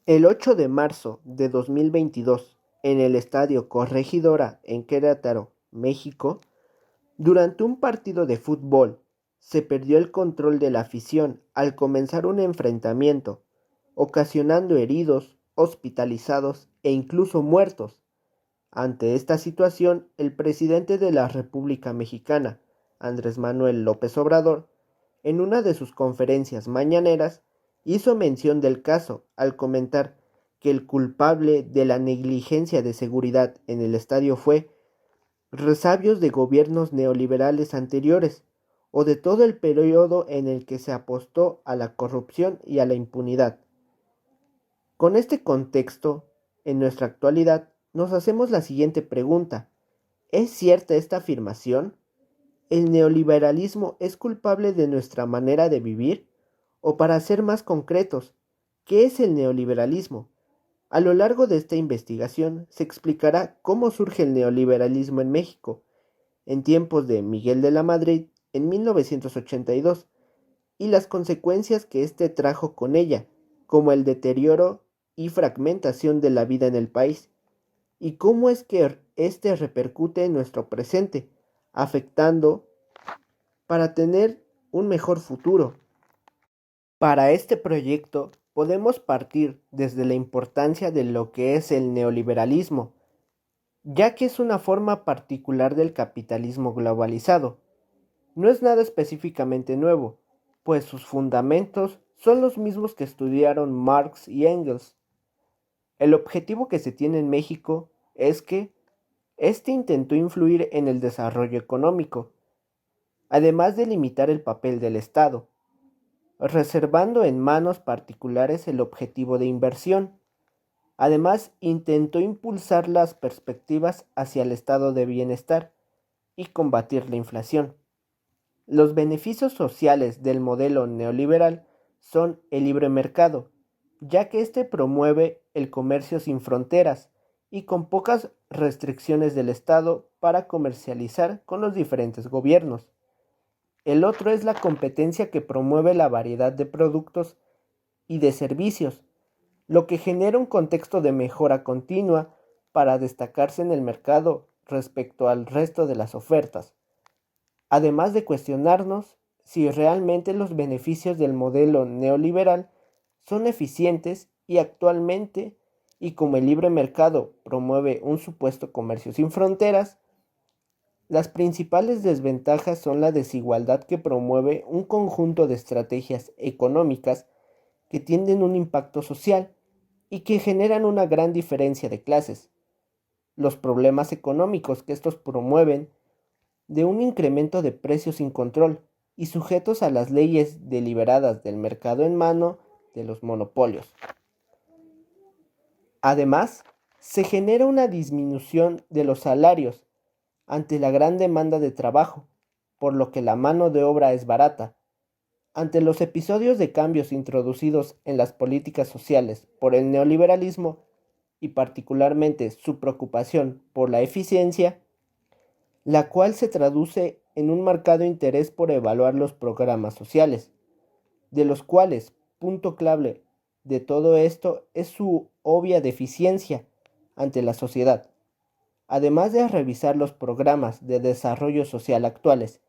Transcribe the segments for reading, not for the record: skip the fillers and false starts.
El 8 de marzo de 2022, en el Estadio Corregidora en Querétaro, México, durante un partido de fútbol, se perdió el control de la afición al comenzar un enfrentamiento, ocasionando heridos, hospitalizados e incluso muertos. Ante esta situación, el presidente de la República Mexicana, Andrés Manuel López Obrador, en una de sus conferencias mañaneras, hizo mención del caso al comentar que el culpable de la negligencia de seguridad en el estadio fue resabios de gobiernos neoliberales anteriores o de todo el periodo en el que se apostó a la corrupción y a la impunidad. Con este contexto, en nuestra actualidad, nos hacemos la siguiente pregunta. ¿Es cierta esta afirmación? ¿El neoliberalismo es culpable de nuestra manera de vivir? O para ser más concretos, ¿qué es el neoliberalismo? A lo largo de esta investigación se explicará cómo surge el neoliberalismo en México, en tiempos de Miguel de la Madrid en 1982, y las consecuencias que éste trajo con ella, como el deterioro y fragmentación de la vida en el país, y cómo es que éste repercute en nuestro presente, afectando para tener un mejor futuro. Para este proyecto podemos partir desde la importancia de lo que es el neoliberalismo, ya que es una forma particular del capitalismo globalizado. No es nada específicamente nuevo, pues sus fundamentos son los mismos que estudiaron Marx y Engels. El objetivo que se tiene en México es que este intentó influir en el desarrollo económico, además de limitar el papel del Estado, reservando en manos particulares el objetivo de inversión. Además, intentó impulsar las perspectivas hacia el estado de bienestar y combatir la inflación. Los beneficios sociales del modelo neoliberal son el libre mercado, ya que éste promueve el comercio sin fronteras y con pocas restricciones del Estado para comercializar con los diferentes gobiernos. El otro es la competencia que promueve la variedad de productos y de servicios, lo que genera un contexto de mejora continua para destacarse en el mercado respecto al resto de las ofertas, además de cuestionarnos si realmente los beneficios del modelo neoliberal son eficientes y actualmente, y como el libre mercado promueve un supuesto comercio sin fronteras, las principales desventajas son la desigualdad que promueve un conjunto de estrategias económicas que tienen un impacto social y que generan una gran diferencia de clases, los problemas económicos que estos promueven de un incremento de precios sin control y sujetos a las leyes deliberadas del mercado en mano de los monopolios. Además, se genera una disminución de los salarios ante la gran demanda de trabajo, por lo que la mano de obra es barata. Ante los episodios de cambios introducidos en las políticas sociales por el neoliberalismo y particularmente su preocupación por la eficiencia, la cual se traduce en un marcado interés por evaluar los programas sociales, de los cuales punto clave de todo esto es su obvia deficiencia ante la sociedad, además de revisar los programas de desarrollo social actuales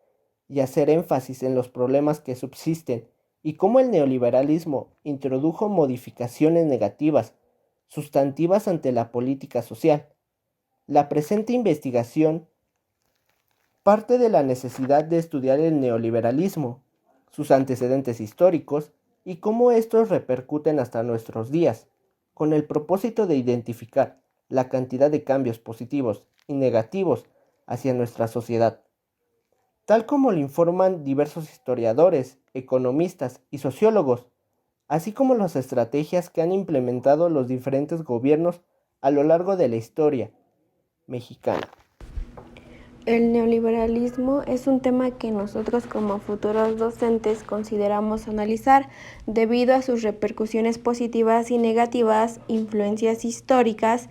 y hacer énfasis en los problemas que subsisten y cómo el neoliberalismo introdujo modificaciones negativas, sustantivas ante la política social. La presente investigación parte de la necesidad de estudiar el neoliberalismo, sus antecedentes históricos y cómo estos repercuten hasta nuestros días, con el propósito de identificar la cantidad de cambios positivos y negativos hacia nuestra sociedad. Tal como lo informan diversos historiadores, economistas y sociólogos, así como las estrategias que han implementado los diferentes gobiernos a lo largo de la historia mexicana. El neoliberalismo es un tema que nosotros como futuros docentes consideramos analizar debido a sus repercusiones positivas y negativas, influencias históricas.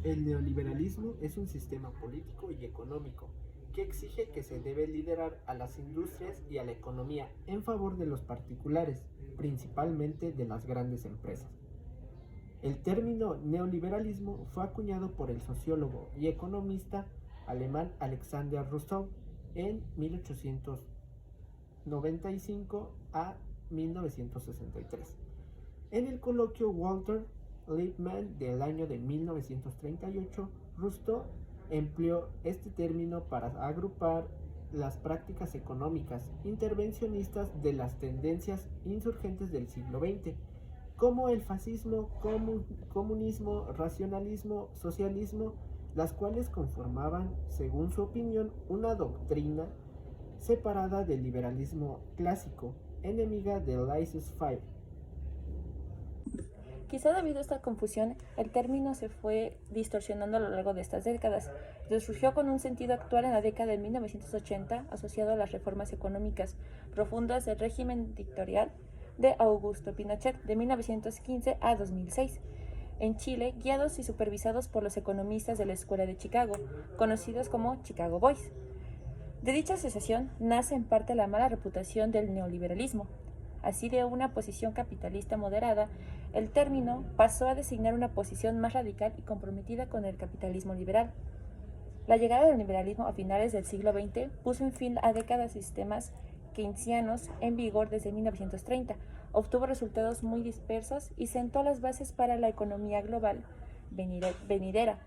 El neoliberalismo es un sistema político y económico que exige que se debe liderar a las industrias y a la economía en favor de los particulares, principalmente de las grandes empresas. El término neoliberalismo fue acuñado por el sociólogo y economista alemán Alexander Rousseau en 1895 a 1963. En el coloquio Walter Lippmann del año de 1938, Rousseau empleó este término para agrupar las prácticas económicas intervencionistas de las tendencias insurgentes del siglo XX, como el fascismo, comunismo, racionalismo, socialismo, las cuales conformaban, según su opinión, una doctrina separada del liberalismo clásico, enemiga del laissez-faire. Quizá debido a esta confusión, el término se fue distorsionando a lo largo de estas décadas. Surgió con un sentido actual en la década de 1980, asociado a las reformas económicas profundas del régimen dictatorial de Augusto Pinochet de 1915 a 2006. En Chile, guiados y supervisados por los economistas de la Escuela de Chicago, conocidos como Chicago Boys. De dicha asociación nace en parte la mala reputación del neoliberalismo. Así, de una posición capitalista moderada, el término pasó a designar una posición más radical y comprometida con el capitalismo liberal. La llegada del liberalismo a finales del siglo XX puso en fin a décadas de sistemas keynesianos en vigor desde 1930, obtuvo resultados muy dispersos y sentó las bases para la economía global venidera,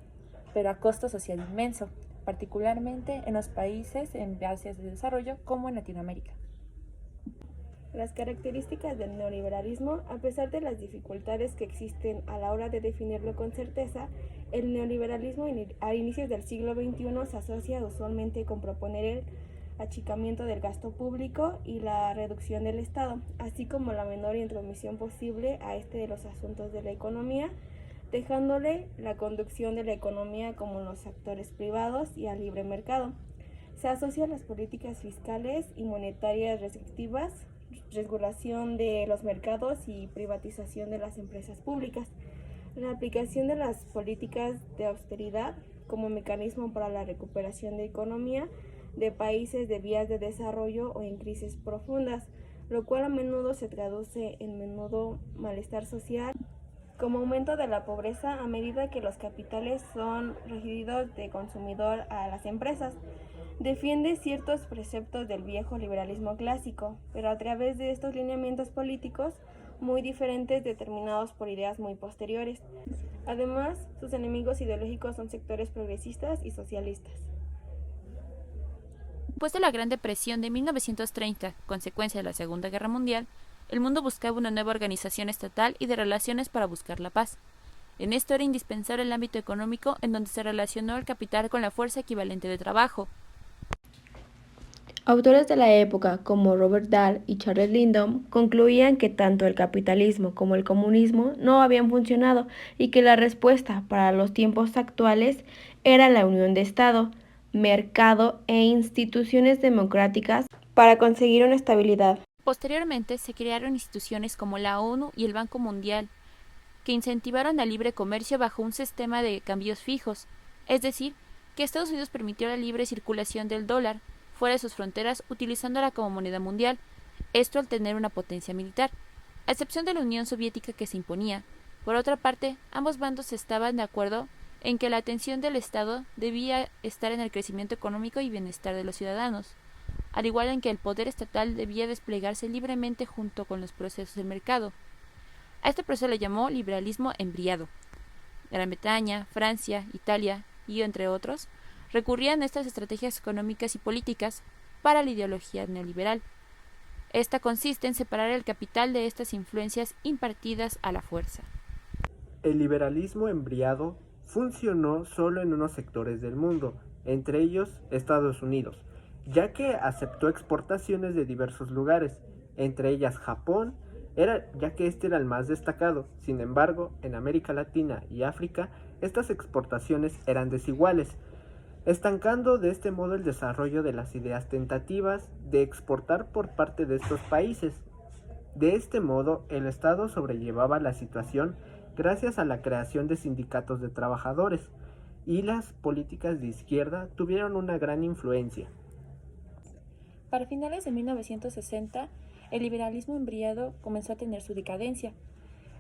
pero a costo social inmenso, particularmente en los países en vías de desarrollo como en Latinoamérica. Las características del neoliberalismo, a pesar de las dificultades que existen a la hora de definirlo con certeza, el neoliberalismo a inicios del siglo XXI se asocia usualmente con proponer el achicamiento del gasto público y la reducción del Estado, así como la menor intromisión posible a este de los asuntos de la economía, dejándole la conducción de la economía como los actores privados y al libre mercado. Se asocia a las políticas fiscales y monetarias restrictivas, regulación de los mercados y privatización de las empresas públicas. La aplicación de las políticas de austeridad como mecanismo para la recuperación de economía de países de vías de desarrollo o en crisis profundas, lo cual a menudo se traduce en menudo malestar social, como aumento de la pobreza a medida que los capitales son regidos de consumidor a las empresas. Defiende ciertos preceptos del viejo liberalismo clásico, pero a través de estos lineamientos políticos muy diferentes determinados por ideas muy posteriores. Además, sus enemigos ideológicos son sectores progresistas y socialistas. Después de la Gran Depresión de 1930, consecuencia de la Segunda Guerra Mundial, el mundo buscaba una nueva organización estatal y de relaciones para buscar la paz. En esto era indispensable el ámbito económico, en donde se relacionó el capital con la fuerza equivalente de trabajo. Autores de la época como Robert Dahl y Charles Lindon concluían que tanto el capitalismo como el comunismo no habían funcionado y que la respuesta para los tiempos actuales era la unión de Estado, mercado e instituciones democráticas para conseguir una estabilidad. Posteriormente se crearon instituciones como la ONU y el Banco Mundial, que incentivaron el libre comercio bajo un sistema de cambios fijos, es decir, que Estados Unidos permitió la libre circulación del dólar fuera de sus fronteras utilizándola como moneda mundial, esto al tener una potencia militar, a excepción de la Unión Soviética que se imponía. Por otra parte, ambos bandos estaban de acuerdo en que la atención del Estado debía estar en el crecimiento económico y bienestar de los ciudadanos, al igual en que el poder estatal debía desplegarse libremente junto con los procesos del mercado. A este proceso le llamó liberalismo embriado. Gran Bretaña, Francia, Italia y entre otros recurrían a estas estrategias económicas y políticas para la ideología neoliberal. Esta consiste en separar el capital de estas influencias impartidas a la fuerza. El liberalismo embriado funcionó solo en unos sectores del mundo, entre ellos Estados Unidos, ya que aceptó exportaciones de diversos lugares, entre ellas Japón, ya que este era el más destacado. Sin embargo, en América Latina y África, estas exportaciones eran desiguales, estancando de este modo el desarrollo de las ideas tentativas de exportar por parte de estos países. De este modo, el Estado sobrellevaba la situación gracias a la creación de sindicatos de trabajadores, y las políticas de izquierda tuvieron una gran influencia. Para finales de 1960, el liberalismo embriado comenzó a tener su decadencia.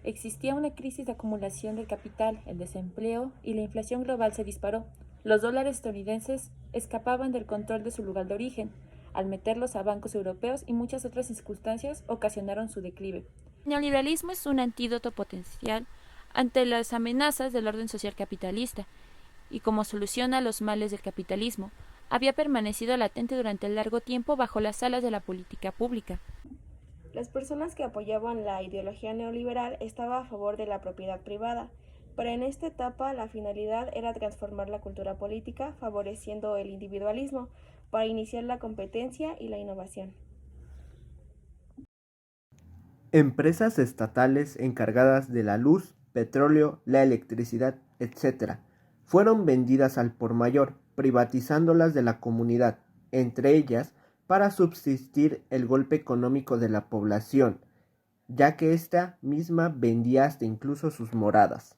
Existía una crisis de acumulación del capital, el desempleo y la inflación global se disparó. Los dólares estadounidenses escapaban del control de su lugar de origen, al meterlos a bancos europeos y muchas otras circunstancias ocasionaron su declive. El neoliberalismo es un antídoto potencial ante las amenazas del orden social capitalista y como solución a los males del capitalismo, había permanecido latente durante largo tiempo bajo las alas de la política pública. Las personas que apoyaban la ideología neoliberal estaban a favor de la propiedad privada, pero en esta etapa la finalidad era transformar la cultura política favoreciendo el individualismo para iniciar la competencia y la innovación. Empresas estatales encargadas de la luz, petróleo, la electricidad, etc., fueron vendidas al por mayor, privatizándolas de la comunidad, entre ellas para subsistir el golpe económico de la población, ya que esta misma vendía hasta incluso sus moradas.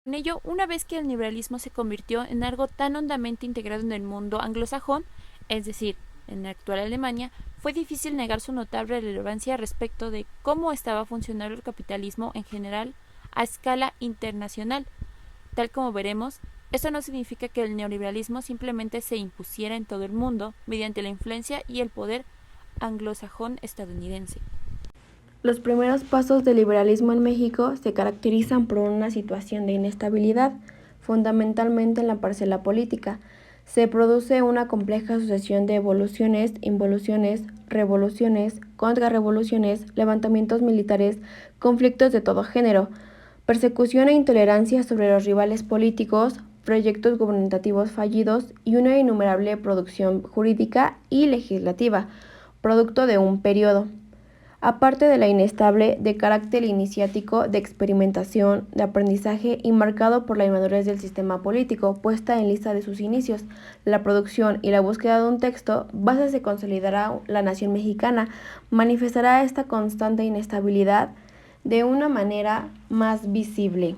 Con ello, una vez que el liberalismo se convirtió en algo tan hondamente integrado en el mundo anglosajón, es decir, en la actual Alemania, fue difícil negar su notable relevancia respecto de cómo estaba funcionando el capitalismo en general a escala internacional. Tal como veremos, esto no significa que el neoliberalismo simplemente se impusiera en todo el mundo mediante la influencia y el poder anglosajón estadounidense. Los primeros pasos del liberalismo en México se caracterizan por una situación de inestabilidad, fundamentalmente en la parcela política. Se produce una compleja sucesión de evoluciones, involuciones, revoluciones, contrarrevoluciones, levantamientos militares, conflictos de todo género, persecución e intolerancia sobre los rivales políticos, proyectos gubernativos fallidos y una innumerable producción jurídica y legislativa, producto de un periodo. Aparte de la inestable, de carácter iniciático, de experimentación, de aprendizaje y marcado por la inmadurez del sistema político, puesta en lista de sus inicios, la producción y la búsqueda de un texto, base se consolidará la nación mexicana, manifestará esta constante inestabilidad de una manera más visible.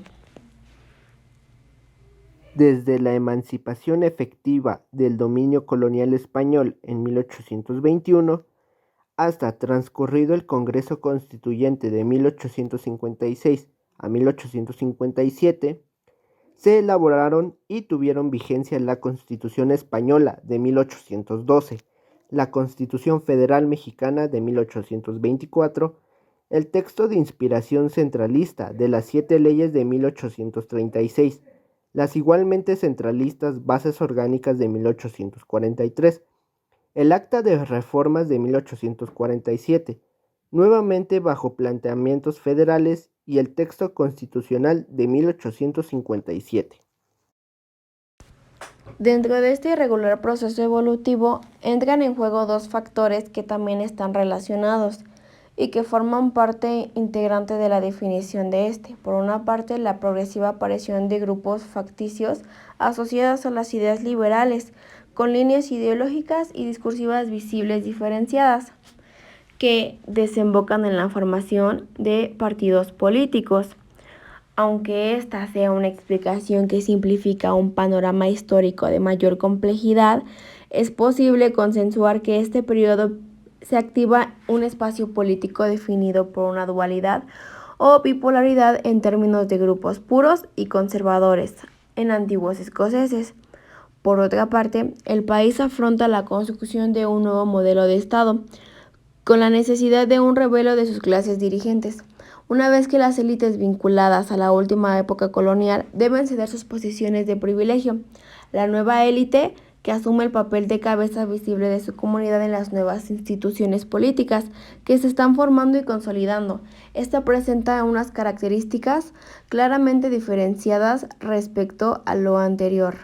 Desde la emancipación efectiva del dominio colonial español en 1821, hasta transcurrido el Congreso Constituyente de 1856 a 1857, se elaboraron y tuvieron vigencia la Constitución Española de 1812, la Constitución Federal Mexicana de 1824, el texto de inspiración centralista de las 7 leyes de 1836, las igualmente centralistas bases orgánicas de 1843, el Acta de Reformas de 1847, nuevamente bajo planteamientos federales, y el texto constitucional de 1857. Dentro de este irregular proceso evolutivo entran en juego dos factores que también están relacionados y que forman parte integrante de la definición de este. Por una parte, la progresiva aparición de grupos facticios asociados a las ideas liberales, con líneas ideológicas y discursivas visibles diferenciadas, que desembocan en la formación de partidos políticos. Aunque esta sea una explicación que simplifica un panorama histórico de mayor complejidad, es posible consensuar que este periodo se activa un espacio político definido por una dualidad o bipolaridad en términos de grupos puros y conservadores en antiguos escoceses. Por otra parte, el país afronta la construcción de un nuevo modelo de Estado, con la necesidad de un relevo de sus clases dirigentes. Una vez que las élites vinculadas a la última época colonial deben ceder sus posiciones de privilegio, la nueva élite, que asume el papel de cabeza visible de su comunidad en las nuevas instituciones políticas que se están formando y consolidando. Esta presenta unas características claramente diferenciadas respecto a lo anterior.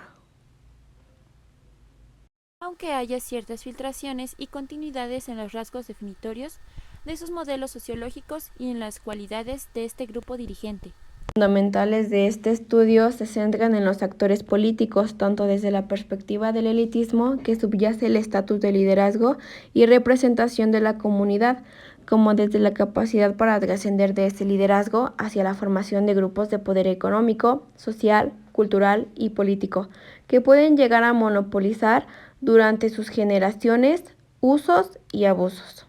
Aunque haya ciertas filtraciones y continuidades en los rasgos definitorios de sus modelos sociológicos y en las cualidades de este grupo dirigente. Fundamentales de este estudio se centran en los actores políticos, tanto desde la perspectiva del elitismo, que subyace el estatus de liderazgo y representación de la comunidad, como desde la capacidad para trascender de ese liderazgo hacia la formación de grupos de poder económico, social, cultural y político, que pueden llegar a monopolizar durante sus generaciones usos y abusos.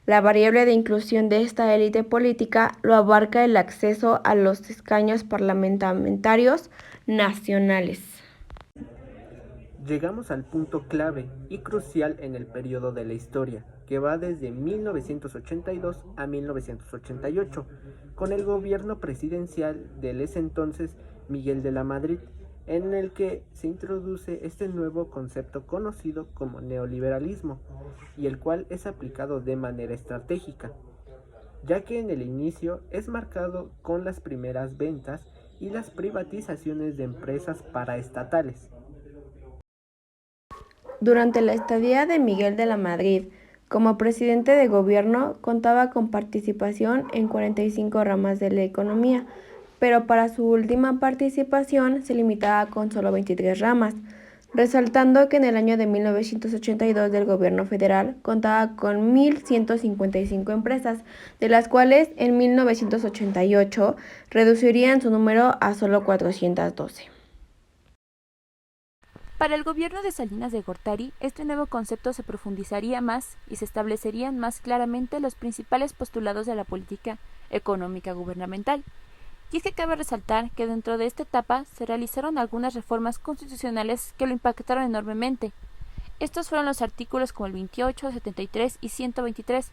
La variable de inclusión de esta élite política lo abarca el acceso a los escaños parlamentarios nacionales. Llegamos al punto clave y crucial en el periodo de la historia, que va desde 1982 a 1988, con el gobierno presidencial del ese entonces Miguel de la Madrid, en el que se introduce este nuevo concepto conocido como neoliberalismo, y el cual es aplicado de manera estratégica, ya que en el inicio es marcado con las primeras ventas y las privatizaciones de empresas paraestatales. Durante la estadía de Miguel de la Madrid como presidente de gobierno, contaba con participación en 45 ramas de la economía, pero para su última participación se limitaba con solo 23 ramas, resaltando que en el año de 1982 del gobierno federal contaba con 1.155 empresas, de las cuales en 1988 reducirían su número a solo 412. Para el gobierno de Salinas de Gortari, este nuevo concepto se profundizaría más y se establecerían más claramente los principales postulados de la política económica gubernamental. Y es que cabe resaltar que dentro de esta etapa se realizaron algunas reformas constitucionales que lo impactaron enormemente. Estos fueron los artículos como el 28, 73 y 123,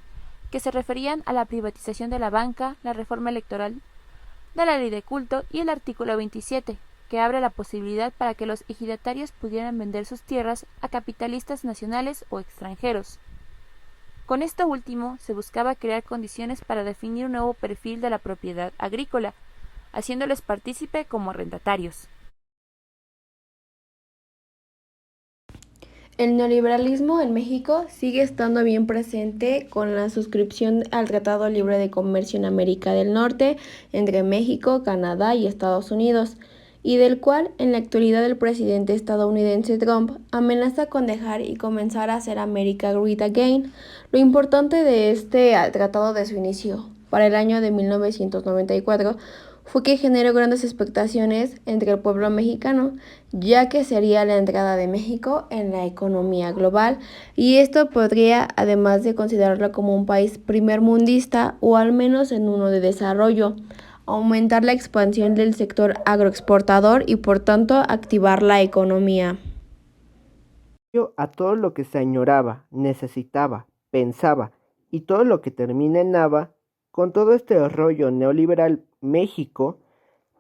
que se referían a la privatización de la banca, la reforma electoral, de la ley de culto y el artículo 27, que abre la posibilidad para que los ejidatarios pudieran vender sus tierras a capitalistas nacionales o extranjeros. Con esto último se buscaba crear condiciones para definir un nuevo perfil de la propiedad agrícola, haciéndoles partícipe como arrendatarios. El neoliberalismo en México sigue estando bien presente con la suscripción al Tratado Libre de Comercio en América del Norte entre México, Canadá y Estados Unidos, y del cual en la actualidad el presidente estadounidense Trump amenaza con dejar y comenzar a hacer America Great Again. Lo importante de este tratado de su inicio para el año de 1994 fue que generó grandes expectaciones entre el pueblo mexicano, ya que sería la entrada de México en la economía global, y esto podría, además de considerarlo como un país primermundista o al menos en uno de desarrollo, aumentar la expansión del sector agroexportador y por tanto activar la economía. A todo lo que se añoraba, necesitaba, pensaba y todo lo que termina en nava, con todo este rollo neoliberal, México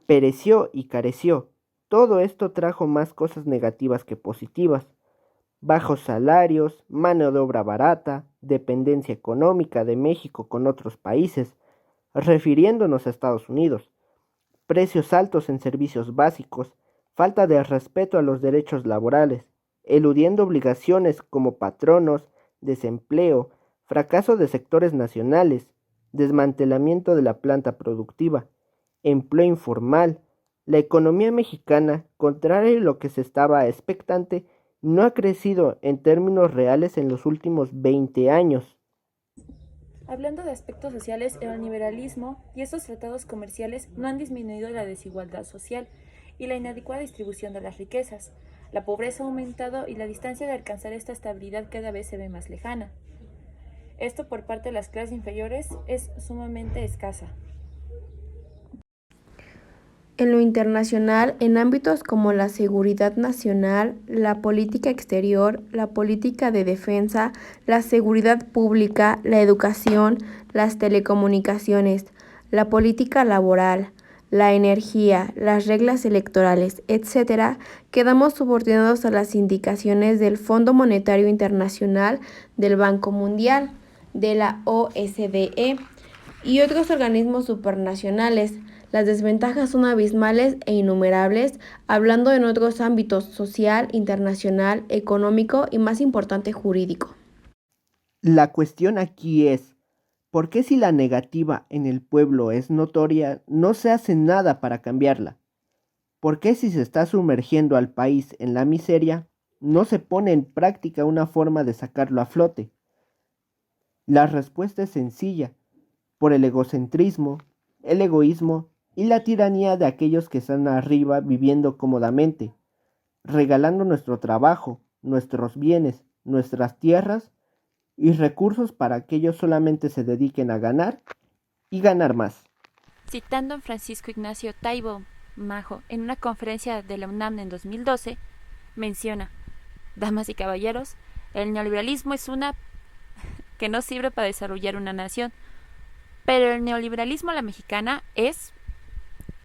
pereció y careció. Todo esto trajo más cosas negativas que positivas. Bajos salarios, mano de obra barata, dependencia económica de México con otros países, refiriéndonos a Estados Unidos, precios altos en servicios básicos, falta de respeto a los derechos laborales, eludiendo obligaciones como patronos, desempleo, fracaso de sectores nacionales, desmantelamiento de la planta productiva, empleo informal. La economía mexicana, contrario a lo que se estaba expectante, no ha crecido en términos reales en los últimos 20 años. Hablando de aspectos sociales, el neoliberalismo y estos tratados comerciales no han disminuido la desigualdad social y la inadecuada distribución de las riquezas. La pobreza ha aumentado y la distancia de alcanzar esta estabilidad cada vez se ve más lejana. Esto por parte de las clases inferiores es sumamente escasa. En lo internacional, en ámbitos como la seguridad nacional, la política exterior, la política de defensa, la seguridad pública, la educación, las telecomunicaciones, la política laboral, la energía, las reglas electorales, etc., quedamos subordinados a las indicaciones del Fondo Monetario Internacional, del Banco Mundial, de la OSDE y otros organismos supranacionales. Las desventajas son abismales e innumerables, hablando en otros ámbitos social, internacional, económico y más importante jurídico. La cuestión aquí es, ¿por qué si la negativa en el pueblo es notoria, no se hace nada para cambiarla? ¿Por qué si se está sumergiendo al país en la miseria, no se pone en práctica una forma de sacarlo a flote? La respuesta es sencilla, por el egocentrismo, el egoísmo y la tiranía de aquellos que están arriba viviendo cómodamente, regalando nuestro trabajo, nuestros bienes, nuestras tierras y recursos para que ellos solamente se dediquen a ganar y ganar más. Citando a Francisco Ignacio Taibo Majo en una conferencia de la UNAM en 2012, menciona: damas y caballeros, el neoliberalismo es una que no sirve para desarrollar una nación, pero el neoliberalismo a la mexicana es